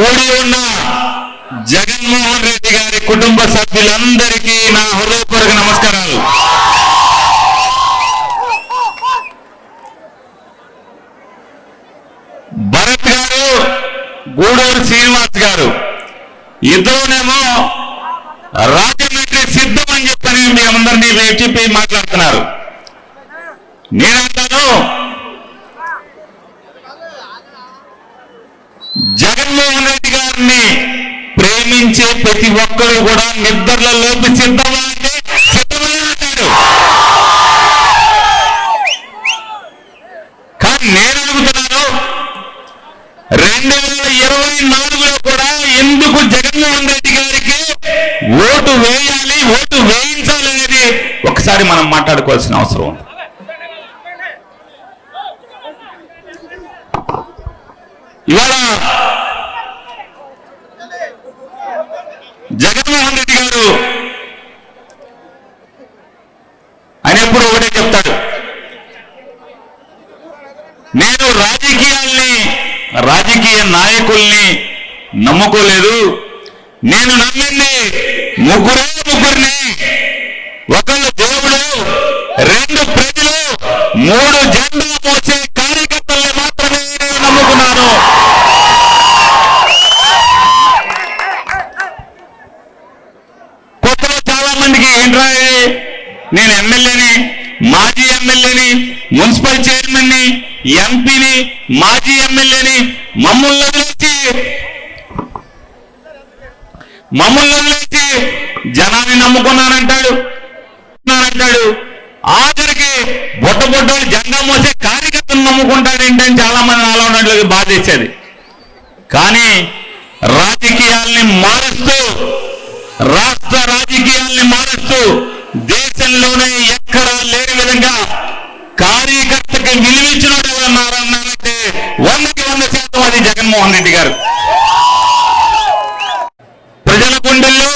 కూడి ఉన్న జగన్మోహన్ రెడ్డి గారి కుటుంబ సభ్యులందరికీ నా హృదయపూర్వక నమస్కారాలు. భరత్ గారు, గూడూరు శ్రీనివాస్ గారు ఇద్దరునేమో రాజమండ్రి సిద్ధం అని చెప్పని మీ అందరినీ చెప్పి మాట్లాడుతున్నారు. నేనంటాను, జగన్మోహన్ రెడ్డి గారిని ప్రేమించే ప్రతి ఒక్కరు కూడా నిద్రలలోకి సిద్ధమా అంటే సిద్ధమని అంటారు. కానీ నేను అడుగుతున్నాను, 2024లో కూడా ఎందుకు జగన్మోహన్ రెడ్డి గారికి ఓటు వేయాలి, ఓటు వేయించాలి అనేది ఒకసారి మనం మాట్లాడుకోవాల్సిన అవసరం ఉంది. ఇవాళ జగన్మోహన్ రెడ్డి గారు ఆయన ఎప్పుడు ఒకటే చెప్తాడు, నేను రాజకీయ నాయకుల్ని నమ్ముకోలేదు, నేను నమ్మింది ముగ్గురిని, ఒకళ్ళు దేవుడు, 2 ప్రజలు, 3 జెండా మోసే కార్యకర్తల్ని మాత్రమే నేను నమ్ముకున్నాను. కొత్తలో చాలా మందికి ఏంట్రా, నేను ఎమ్మెల్యేని, మాజీ ఎమ్మెల్యేని, మున్సిపల్ చైర్మన్ని, ఎంపీని, మాజీ ఎమ్మెల్యేని, మమ్మల్ని వదిలేసి జనాన్ని నమ్ముకున్నానంటాడు. ఆఖరికి బొట్టబొట్టలు జెండా మోసే కార్యకర్తను నమ్ముకుంటాడు ఏంటని చాలా మంది నాలో ఉన్నట్లుగా బాధేసేది. కానీ రాజకీయాల్ని మారుస్తూ, రాష్ట్ర రాజకీయాల్ని మారుస్తూ, దేశంలోనే ఎక్కడా లేని విధంగా కార్యకర్తకి విలువించినట్టు ఎవరన్నారంటే 100కి 100% అది జగన్మోహన్ రెడ్డి గారు. ప్రజల గుండెల్లో,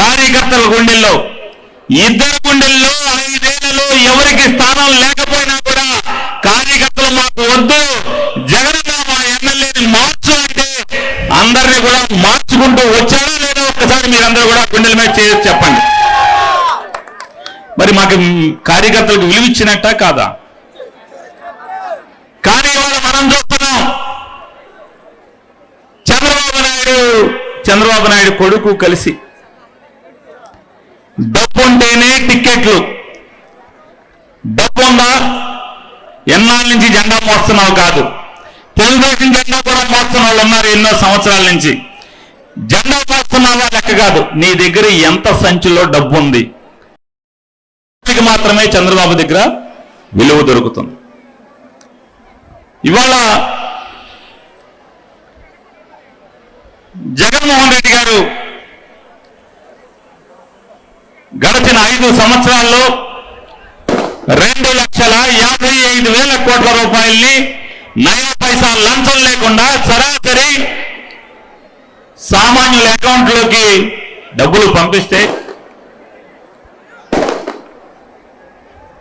కార్యకర్తల గుండెల్లో, ఇద్దరు గుండెల్లో 5 ఏళ్లలో ఎవరికి స్థానం లేకపోయినా కూడా కార్యకర్తలు మాకు వద్దు, జగన్ మా ఎమ్మెల్యేని మార్చు అంటే అందరినీ కూడా మార్చుకుంటూ వచ్చారా లేదా ఒక్కసారి మీరందరూ కూడా గుండెల మీద చేసి చెప్పండి. మరి మాకు కార్యకర్తలకు విలువిచ్చినట్ట కాదా? కానీ ఇవాళ మనం చూస్తున్నాం, చంద్రబాబు నాయుడు కొడుకు కలిసి డబ్బు ఉంటేనే టిక్కెట్లు, డబ్బు ఉందా ఎన్నాళ్ళ నుంచి జెండా మోస్తున్నావు కాదు, తెలుగుదేశం జెండా కూడా మోస్తున్న వాళ్ళు ఉన్నారు ఎన్నో సంవత్సరాల నుంచి. జెండా మోస్తున్నావా లెక్క కాదు, నీ దగ్గర ఎంత సంచిలో డబ్బు ఉంది మాత్రమే చంద్రబాబు దగ్గర విలువ దొరుకుతుంది. ఇవాళ జగన్మోహన్ రెడ్డి గారు గడిచిన 5 సంవత్సరాల్లో 2,55,000 కోట్ల రూపాయల్ని నయా పైసా లంచం లేకుండా సరాసరి సామాన్యుల అకౌంట్లోకి డబ్బులు పంపిస్తే,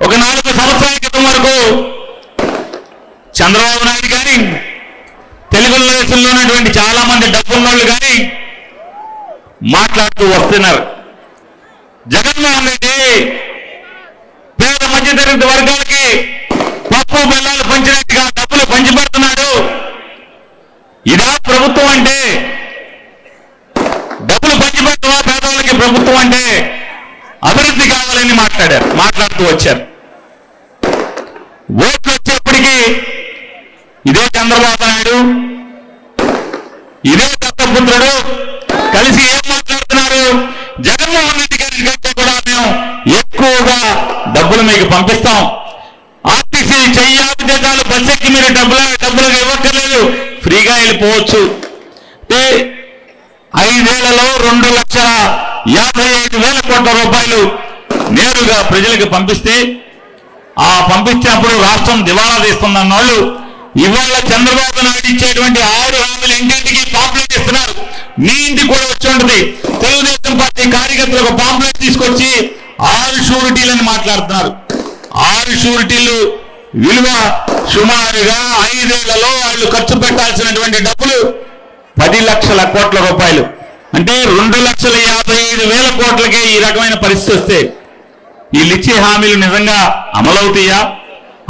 ఒక 4 సంవత్సరాల క్రితం వరకు చంద్రబాబు నాయుడు కానీ, తెలుగుదేశంలో ఉన్నటువంటి చాలా మంది డబ్బున్నోళ్ళు కానీ మాట్లాడుతూ వస్తున్నారు. జగన్మోహన్ రెడ్డి పేద మధ్యతరగతి వర్గాలకి పప్పు బెల్లాలు పంచినట్టుగా డబ్బులు పంచిపెడుతున్నాడు. ఇదా ప్రభుత్వం అంటే? డబ్బులు పంచిపెట్టవా పేదవాళ్ళకి ప్రభుత్వం అంటే? అభివృద్ధి కావాలని మాట్లాడుతూ వచ్చారు. ఓట్లు వచ్చేప్పటికీ ఇదే చంద్రబాబు నాయుడు, ఇదే దత్తపుత్రుడు కలిసి ఏం మాట్లాడుతున్నారు? జగన్మోహన్ రెడ్డి గారి కంటే కూడా మేము ఎక్కువగా డబ్బులు మీకు పంపిస్తాం, ఆర్టీసీ చెయ్యాపు జతాలు బస్ ఎక్కి మీరు డబ్బులు ఇవ్వక్కర్లేదు, ఫ్రీగా వెళ్ళిపోవచ్చు. 5 ఏళ్లలో 2,55,000 కోట్ల రూపాయలు నేరుగా ప్రజలకు పంపిస్తే, ఆ పంపించినప్పుడు రాష్ట్రం దివాళా తీస్తుందన్న వాళ్ళు ఇవాళ చంద్రబాబు నాయుడు ఇచ్చేటువంటి 6 హామీలు ఇంటింటికి పాంప్లెట్ ఇస్తున్నారు. మీ ఇంటికి కూడా వచ్చి ఉంటుంది. తెలుగుదేశం పార్టీ కార్యకర్తలకు పాంప్లెట్ తీసుకొచ్చి 6 షూరిటీలని మాట్లాడుతున్నారు. 6 షూరిటీలు విలువ సుమారుగా 5 ఏళ్లలో వాళ్ళు ఖర్చు పెట్టాల్సినటువంటి డబ్బులు 10 లక్షల కోట్ల రూపాయలు, అంటే 2,55,000 కోట్లకే ఈ రకమైన పరిస్థితి వస్తే వీళ్ళు ఇచ్చే హామీలు నిజంగా అమలవుతాయా?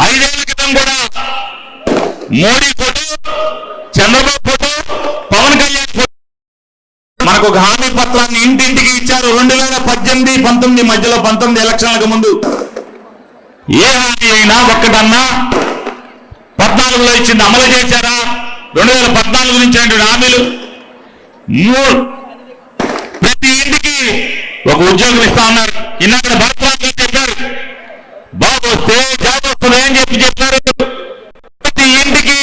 5 ఏళ్ల క్రితం కూడా Modi photo, Chandrababu photo, Pawan Kalyan photo మనకు ఒక హామీ పత్రాన్ని ఇంటింటికి ఇచ్చారు. 2018, 19 మధ్యలో 19 ఎలక్షన్లకు ముందు ఏ హామీ అయినా ఒక్కటన్నా 14లో ఇచ్చింది అమలు చేశారా? 2014 నుంచి హామీలు ప్రతి ఇంటికి ఒక ఉద్యోగం ఇస్తా ఉన్నారు. ఇన్నాక భరత్ చెప్పారు, బాబు వస్తే జాబ్ వస్తుంది అని చెప్పారు. ప్రతి ఇంటికి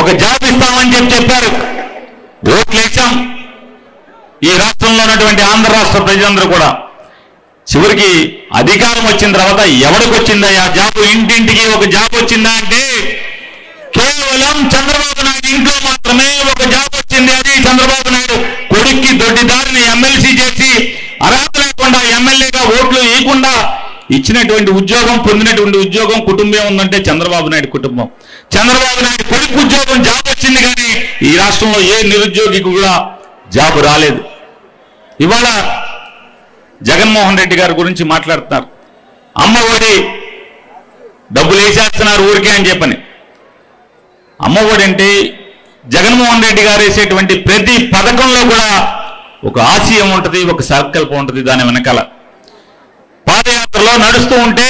ఒక జాబ్ ఇస్తామని చెప్పారు. ఓట్లు వేసాం. ఈ రాష్ట్రంలో ఉన్నటువంటి ఆంధ్ర రాష్ట్ర ప్రజలందరూ కూడా చివరికి అధికారం వచ్చిన తర్వాత ఎవరికి వచ్చిందా ఆ జాబ్? ఇంటింటికి ఒక జాబ్ వచ్చిందా అంటే కేవలం చంద్రబాబు నాయుడు ఇంట్లో మాత్రమే ఒక జాబ్ వచ్చింది. అది చంద్రబాబు నాయుడు కొడుక్కి దొడ్డిదారిని ఎమ్మెల్సీ చేసి అర్హత లేకుండా ఎమ్మెల్యేగా ఓట్లు వేయకుండా ఇచ్చినటువంటి ఉద్యోగం, పొందినటువంటి ఉద్యోగం కుటుంబం ఉందంటే చంద్రబాబు నాయుడు కుటుంబం. చంద్రబాబు నాయుడు కొడుకు ఉద్యోగం జాబ్ వచ్చింది, కానీ ఈ రాష్ట్రంలో ఏ నిరుద్యోగికి కూడా జాబ్ రాలేదు. ఇవాళ జగన్మోహన్ రెడ్డి గారి గురించి మాట్లాడుతున్నారు. అమ్మ ఒడి డబ్బులు వేసేస్తున్నారు ఊరికే అని చెప్పని. అమ్మ ఒడి అంటే జగన్మోహన్ రెడ్డి గారు వేసేటువంటి ప్రతి పథకంలో కూడా ఒక ఆశయం ఉంటుంది, ఒక సంకల్పం ఉంటుంది. దాని వెనకాల పాదయాత్రలో నడుస్తూ ఉంటే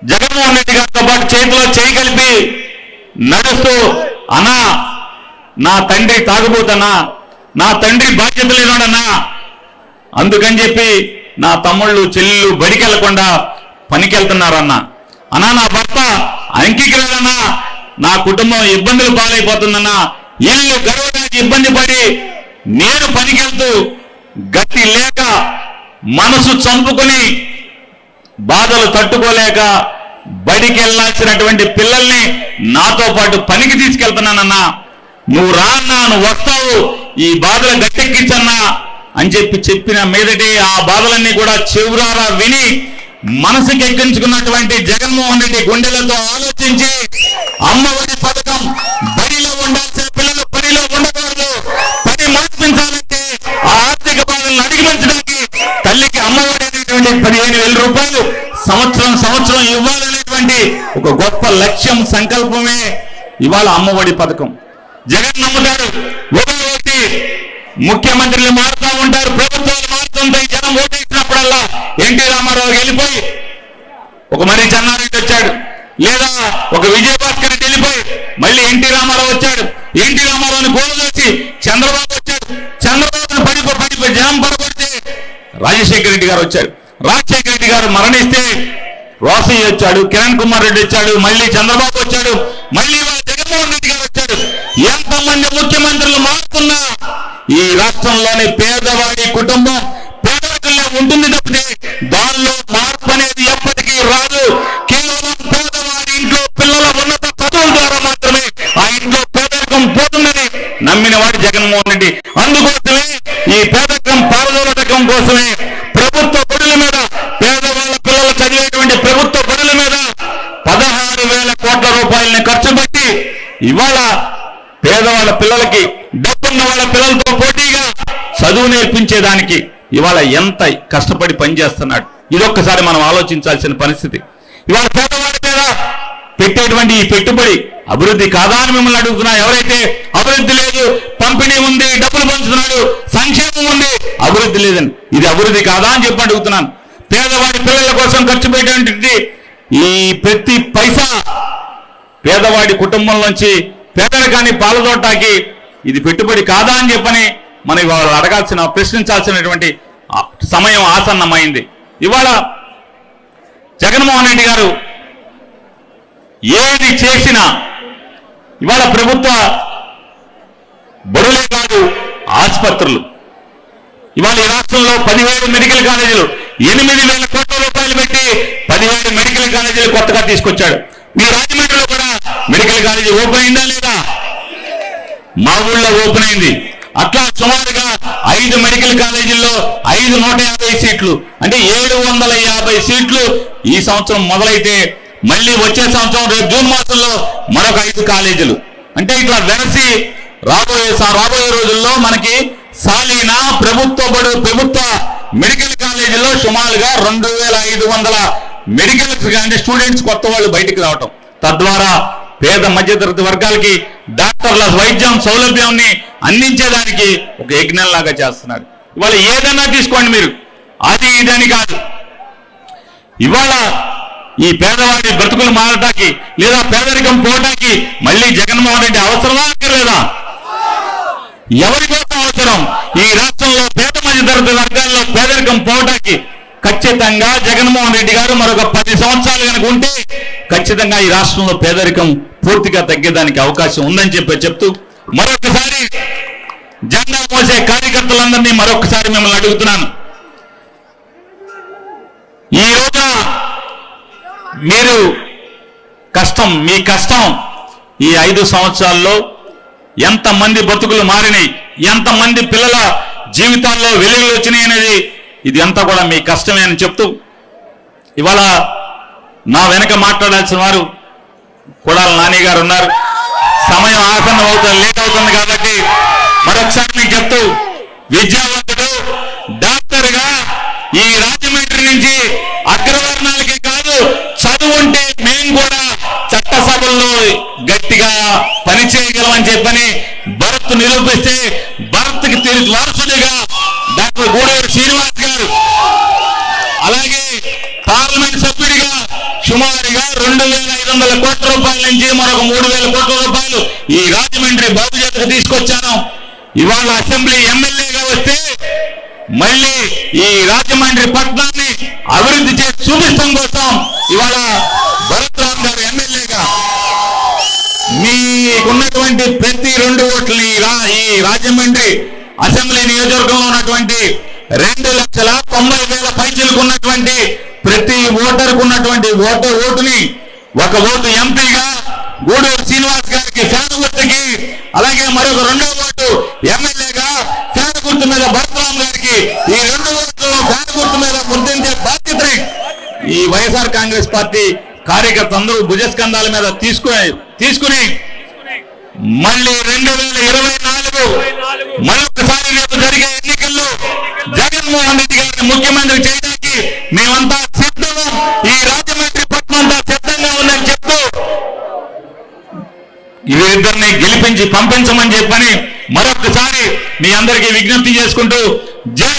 జగన్మోహన్ రెడ్డి గారితో పాటు చేతిలో చేయి కలిపి నడుస్తూ, అన్నా నా తండ్రి తాగుబోతన్నా, నా తండ్రి బాధ్యత లేనోడన్నా, అందుకని చెప్పి నా తమ్ముళ్ళు చెల్లెళ్ళు బడికి వెళ్లకుండా పనికి వెళ్తున్నారన్నా, అన్నా నా భర్త అంకికిరాడన్నా, నా కుటుంబం ఇబ్బందులు పాలైపోతుందన్నా, ఇల్లు గడవడానికి ఇబ్బంది పడి నేను పనికి వెళ్తూ గట్టి లేక మనసు చంపుకొని బాధలు తట్టుకోలేక బడికి వెళ్ళాల్సినటువంటి పిల్లల్ని నాతో పాటు పనికి తీసుకెళ్తున్నానన్నా, నువ్వు రా అన్నా, నువ్వు వస్తావు, ఈ బాధలు గట్టెక్కించన్నా అని చెప్పిన మీదటి ఆ బాధలన్నీ కూడా చెవురారా విని మనసుకి ఎక్కించుకున్నటువంటి జగన్మోహన్ రెడ్డి గుండెలతో ఆలోచించి అమ్మ ఒడి పథకం, బడిలో ఉండాల్సిన పిల్లలు బడిలో ఉండకూడదు, పని మార్పించాలంటే ఆ ఆర్థిక బాధలను అధిగమించడానికి తల్లికి అమ్మ ఒడి అనేటువంటి 15,000 రూపాయలు సంవత్సరం ఇవ్వాలనేటువంటి ఒక గొప్ప లక్ష్యం, సంకల్పమే ఇవాళ అమ్మ ఒడి పథకం. జగన్ నమ్ముతారు, ఒకటి ముఖ్యమంత్రులు మారుతూ ఉంటారు, ప్రభుత్వాలు మారుతుంటాయి. జనం ఓటేసినప్పుడల్లా ఎన్టీ రామారావు వెళ్ళిపోయి ఒక మర్రి చెన్నారెడ్డి వచ్చాడు, లేదా ఒక విజయభాస్కర్ రెడ్డి వెళ్ళిపోయి మళ్ళీ ఎన్టీ రామారావు వచ్చాడు. ఎన్టీ రామారావుని గోలు చేసి చంద్రబాబు వచ్చాడు. చంద్రబాబుని పడిపోయి జనం పడగొడితే రాజశేఖర రెడ్డి గారు వచ్చాడు. రాజశేఖర రెడ్డి గారు మరణిస్తే రోసయ్య వచ్చాడు, కిరణ్ కుమార్ రెడ్డి వచ్చాడు, మళ్ళీ చంద్రబాబు వచ్చాడు, మళ్ళీ జగన్మోహన్ రెడ్డి గారు వచ్చాడు. ఎంతమంది ముఖ్యమంత్రులు మారుతున్నా ఈ రాష్ట్రంలోని పేదవాడి కుటుంబం పేదరికంలో ఉంటుంది తప్పితే దానిలో మార్పు అనేది ఎప్పటికీ రాదు. కేవలం పేదవాడి ఇంట్లో పిల్లల ఉన్నత చదువుల ద్వారా మాత్రమే ఆ ఇంట్లో పేదరికం పోతుందని నమ్మిన వాడు జగన్మోహన్ రెడ్డి. అందుకోసమే ఈ పేదరికం పారదోలటం కోసమే ప్రభుత్వ బడుల మీద, పేదవాళ్ళ పిల్లలు చదివేటువంటి ప్రభుత్వ బడుల మీద 16,000 కోట్ల రూపాయలని ఖర్చు పెట్టి ఇవాళ పేదవాళ్ళ పిల్లలకి, డబ్బున్న వాళ్ళ పిల్లలతో పోటీగా చదువు నేర్పించేదానికి ఇవాళ ఎంత కష్టపడి పనిచేస్తున్నాడు. ఇదొక్కసారి మనం ఆలోచించాల్సిన పరిస్థితి. ఇవాళ పేదవాడి మీద పెట్టేటువంటి ఈ పెట్టుబడి అభివృద్ధి కాదా అని మిమ్మల్ని అడుగుతున్నా. ఎవరైతే అభివృద్ధి లేదు, పంపిణీ ఉంది, డబ్బులు పంచుతున్నాడు, సంక్షేమం ఉంది, అభివృద్ధి లేదని, ఇది అభివృద్ధి కాదా అని చెప్పి అడుగుతున్నాను. పేదవాడి పిల్లల కోసం ఖర్చు పెట్టేటువంటి ఈ ప్రతి పైసా పేదవాడి కుటుంబం నుంచి పేదరికాన్ని పాల్గొనటానికి ఇది పెట్టుబడి కాదా అని చెప్పని మనం ఇవాళ అడగాల్సిన, ప్రశ్నించాల్సినటువంటి సమయం ఆసన్నమైంది. ఇవాళ జగన్మోహన్ రెడ్డి గారు ఏది చేసినా ఇవాళ ప్రభుత్వ బడులే కాదు, ఆసుపత్రులు ఇవాళ ఈ రాష్ట్రంలో 17 మెడికల్ కాలేజీలు 8,000 కోట్ల రూపాయలు పెట్టి 17 మెడికల్ కాలేజీలు కొత్తగా తీసుకొచ్చాడు. మీ రాజమండ్రిలో కూడా మెడికల్ కాలేజీ ఓపెన్ అయిందా లేదా? మా ఊళ్ళో ఓపెన్ అయింది. అట్లా సుమారుగా 5 మెడికల్ కాలేజీల్లో 150 సీట్లు, అంటే 750 సీట్లు ఈ సంవత్సరం మొదలైతే మళ్ళీ వచ్చే సంవత్సరం రేపు జూన్ మాసంలో మరొక 5 కాలేజీలు, అంటే ఇట్లా వెరసి రాబోయే రోజుల్లో మనకి సాలీనా ప్రభుత్వ మెడికల్ కాలేజీలో సుమారుగా 2500 మెడికల్ స్టూడెంట్స్ కొత్త వాళ్ళు బయటికి రావటం, తద్వారా పేద మధ్యతరగతి వర్గాలకి డాక్టర్ల వైద్యం సౌలభ్యాన్ని అందించేదానికి ఒక యజ్ఞంలాగా చేస్తున్నారు. ఇవాళ ఏదైనా తీసుకోండి మీరు, అది ఇదని కాదు. ఇవాళ ఈ పేదవాడి బ్రతుకులు మారటానికి లేదా పేదరికం పోవటానికి మళ్ళీ జగన్మోహన్ రెడ్డి అవసరమా అక్కర్లేదా? ఎవరి కోసం అవసరం? ఈ రాష్ట్రంలో పేద మధ్యతరగతి వర్గాల్లో పేదరికం పోవటానికి ఖచ్చితంగా జగన్మోహన్ రెడ్డి గారు మరొక 10 సంవత్సరాలు కనుక ఉంటే ఖచ్చితంగా ఈ రాష్ట్రంలో పేదరికం పూర్తిగా తగ్గేదానికి అవకాశం ఉందని చెప్తూ మరొకసారి జెండా మోసే కార్యకర్తలందరినీ మరొకసారి మిమ్మల్ని అడుగుతున్నాను. ఈ రోజున మీరు మీ కష్టం ఈ 5 సంవత్సరాల్లో ఎంతమంది బతుకులు మారినాయి, ఎంతమంది పిల్లల జీవితాల్లో వెలుగులు వచ్చినాయి అనేది ఇది అంతా కూడా మీ కష్టమే అని చెప్తూ ఇవాళ నా వెనక మాట్లాడాల్సిన వారు కొడాల నాని గారు ఉన్నారు. సమయం ఆసన్నం అవుతుంది, లేట్ అవుతుంది కాబట్టి మరొకసారి మీకు చెప్తూ విద్యావంతుడు డాక్టర్గా ఈ రాజమండ్రి నుంచి అగ్రవర్ణాలకి కాదు, చదువుంటే మేము కూడా చట్టసభల్లో గట్టిగా పనిచేయగలమని చెప్పని భరత్ నిరూపిస్తే భరత్కి తిరిగి వారసుడిగా డాక్టర్ గూడూరు శ్రీనివాస్ గారు, అలాగే పార్లమెంట్ సభ్యుడిగా సుమారుగా 2500 కోట్ల రూపాయల నుంచి మరొక 3000 కోట్ల రూపాయలు ఈ రాజమండ్రి బాబు చేతకు తీసుకొచ్చాను. ఇవాళ అసెంబ్లీ ఎమ్మెల్యేగా వస్తే మళ్ళీ ఈ రాజమండ్రి పట్టణాన్ని అభివృద్ధి చేసి చూపించడం కోసం ఇవాళ భరత్ రామ్ గారు ఎమ్మెల్యేగా మీకున్నటువంటి ప్రతి 2 ఓట్లు ఈ రాజమండ్రి అసెంబ్లీ నియోజకవర్గంలో ఉన్నటువంటి 2,90,000 పైచలకు ఉన్నటువంటి ప్రతి ఓటర్కు ఉన్నటువంటి ఓటుని ఒక ఓటు ఎంపీగా గూడూరు శ్రీనివాస్ గారికి ఫ్యాన్ గుర్తుకి, అలాగే మరొక 2వ ఓటు ఎమ్మెల్యేగా ఫ్యాన్ గుర్తు మీద భరతరామ్ గారికి, ఈ 2 ఓట్లు ఫ్యాన్ గుర్తు మీద గుర్తించే బాధ్యతని ఈ వైఎస్ఆర్ కాంగ్రెస్ పార్టీ కార్యకర్తలందరూ భుజస్కంధాల మీద తీసుకుని మళ్ళీ 2024 మరొకసారి రేపు జరిగే ఎన్నికల్లో జగన్మోహన్ రెడ్డి గారిని ముఖ్యమంత్రి చేయడానికి మేమంతా సిద్ధం, ఈ రాజమండ్రి పట్టణం అంతా సిద్ధంగా ఉందని చెప్తూ వీరిద్దరిని గెలిపించి పంపించమని చెప్పని మరొకసారి మీ అందరికీ విజ్ఞప్తి చేసుకుంటూ జై